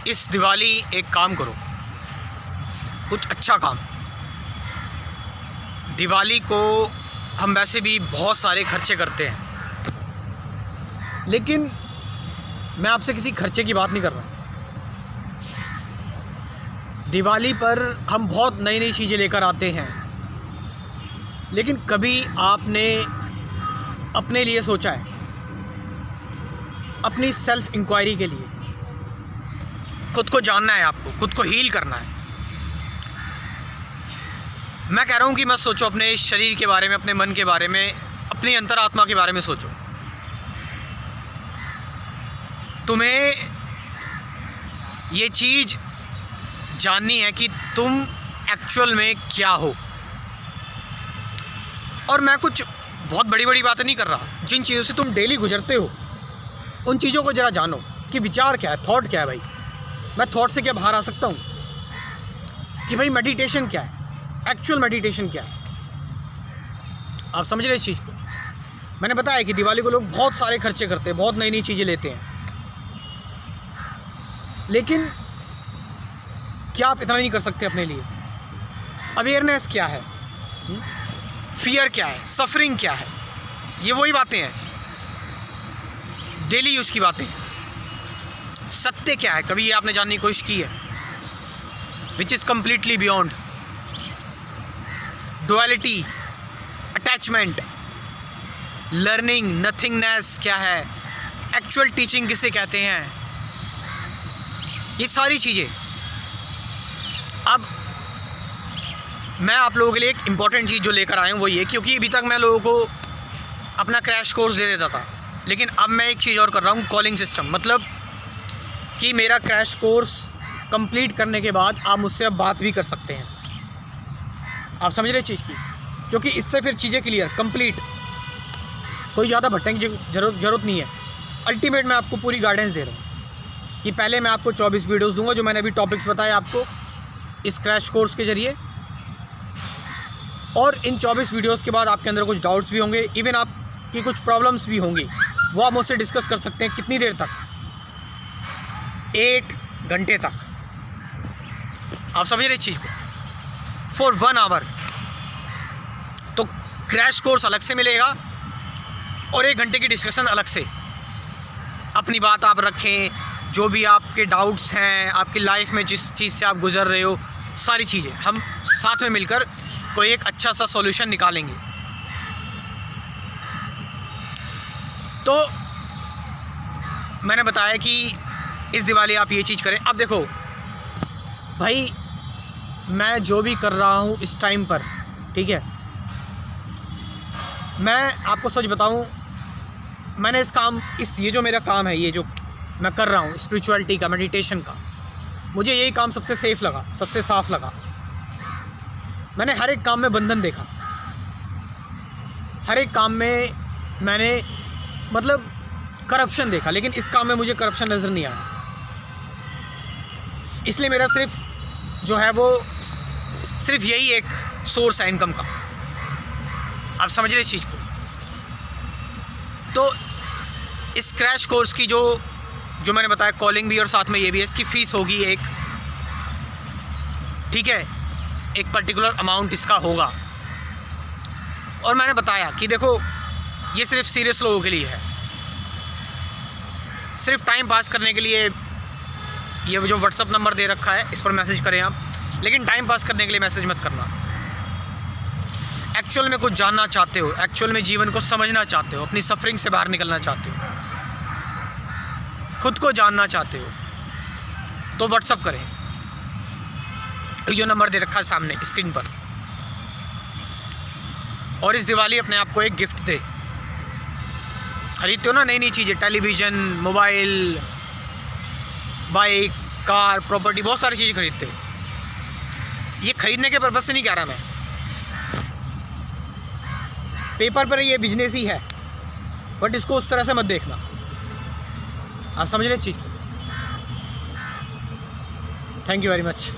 इस दिवाली एक काम करो, कुछ अच्छा काम। दिवाली को हम वैसे भी बहुत सारे खर्चे करते हैं, लेकिन मैं आपसे किसी खर्चे की बात नहीं कर रहा। दिवाली पर हम बहुत नई नई चीज़ें लेकर आते हैं, लेकिन कभी आपने अपने लिए सोचा है, अपनी सेल्फ इंक्वायरी के लिए? खुद को जानना है, आपको खुद को हील करना है। मैं कह रहा हूँ कि मत सोचो अपने शरीर के बारे में, अपने मन के बारे में, अपनी अंतरात्मा के बारे में सोचो। तुम्हें ये चीज़ जाननी है कि तुम एक्चुअल में क्या हो। और मैं कुछ बहुत बड़ी बड़ी बातें नहीं कर रहा। जिन चीज़ों से तुम डेली गुजरते हो, उन चीज़ों को ज़रा जानो कि विचार क्या है, थॉट क्या है। भाई मैं थॉट से क्या बाहर आ सकता हूँ कि भाई मेडिटेशन क्या है, एक्चुअल मेडिटेशन क्या है। आप समझ रहे इस चीज़ को? मैंने बताया कि दिवाली को लोग बहुत सारे खर्चे करते हैं, बहुत नई नई चीज़ें लेते हैं, लेकिन क्या आप इतना नहीं कर सकते अपने लिए? अवेयरनेस क्या है, फियर क्या है, सफरिंग क्या है, ये वही बातें हैं, डेली यूज़ की बातें हैं। सत्य क्या है, कभी ये आपने जानने की कोशिश की है? Which is completely beyond duality, attachment, learning, nothingness क्या है, एक्चुअल टीचिंग किसे कहते हैं, ये सारी चीज़ें। अब मैं आप लोगों के लिए एक इम्पॉर्टेंट चीज़ जो लेकर आया हूँ वो ये, क्योंकि अभी तक मैं लोगों को अपना क्रैश कोर्स दे देता था, लेकिन अब मैं एक चीज़ और कर रहा हूँ, कॉलिंग सिस्टम। मतलब कि मेरा क्रैश कोर्स कंप्लीट करने के बाद आप मुझसे अब बात भी कर सकते हैं। आप समझ रहे चीज़ की? क्योंकि इससे फिर चीज़ें क्लियर, कंप्लीट, कोई ज़्यादा भटकने की ज़रूरत नहीं है। अल्टीमेट मैं आपको पूरी गाइडेंस दे रहा हूँ कि पहले मैं आपको 24 वीडियोज़ दूँगा, जो मैंने अभी टॉपिक्स बताए आपको इस क्रैश कोर्स के ज़रिए। और इन 24 वीडियोज़ के बाद आपके अंदर कुछ डाउट्स भी होंगे, इवन आपकी कुछ प्रॉब्लम्स भी होंगी, वो आप मुझसे डिस्कस कर सकते हैं। कितनी देर तक? 1 घंटे तक। आप समझ रहे इस चीज़ को? For 1 hour. तो क्रैश कोर्स अलग से मिलेगा और 1 घंटे की डिस्कशन अलग से। अपनी बात आप रखें, जो भी आपके डाउट्स हैं, आपकी लाइफ में जिस चीज़ से आप गुजर रहे हो, सारी चीज़ें हम साथ में मिलकर कोई एक अच्छा सा सॉल्यूशन निकालेंगे। तो मैंने बताया कि इस दिवाली आप ये चीज़ करें। अब देखो भाई, मैं जो भी कर रहा हूँ इस टाइम पर, ठीक है, मैं आपको सच बताऊँ, मैंने ये जो मेरा काम है, ये जो मैं कर रहा हूँ स्पिरिचुअलिटी का, मेडिटेशन का, मुझे यही काम सबसे सेफ़ लगा, सबसे साफ़ लगा। मैंने हर एक काम में बंधन देखा, हर एक काम में मैंने मतलब करप्शन देखा, लेकिन इस काम में मुझे करप्शन नज़र नहीं आया। इसलिए मेरा सिर्फ जो है वो सिर्फ यही एक सोर्स है इनकम का। आप समझ रहे इस चीज़ को? तो इस क्रैश कोर्स की जो मैंने बताया, कॉलिंग भी और साथ में ये भी है, इसकी फ़ीस होगी एक, ठीक है, एक पर्टिकुलर अमाउंट इसका होगा। और मैंने बताया कि देखो ये सिर्फ सीरियस लोगों के लिए है, सिर्फ टाइम पास करने के लिए। ये जो व्हाट्सअप नंबर दे रखा है, इस पर मैसेज करें आप, लेकिन टाइम पास करने के लिए मैसेज मत करना। एक्चुअल में कुछ जानना चाहते हो, एक्चुअल में जीवन को समझना चाहते हो, अपनी सफरिंग से बाहर निकलना चाहते हो, खुद को जानना चाहते हो, तो व्हाट्सअप करें। जो नंबर दे रखा है सामने स्क्रीन पर। और इस दिवाली अपने आप को एक गिफ्ट दे। खरीदते हो ना नई नई चीज़ें, television, mobile, bike, car, property, बहुत सारी चीज़ें खरीदते हो। ये खरीदने के पर्पज़ से नहीं कह रहा मैं, पेपर पर ये बिजनेस ही है, बट इसको उस तरह से मत देखना। आप समझ रहे चीज़? Thank you very much.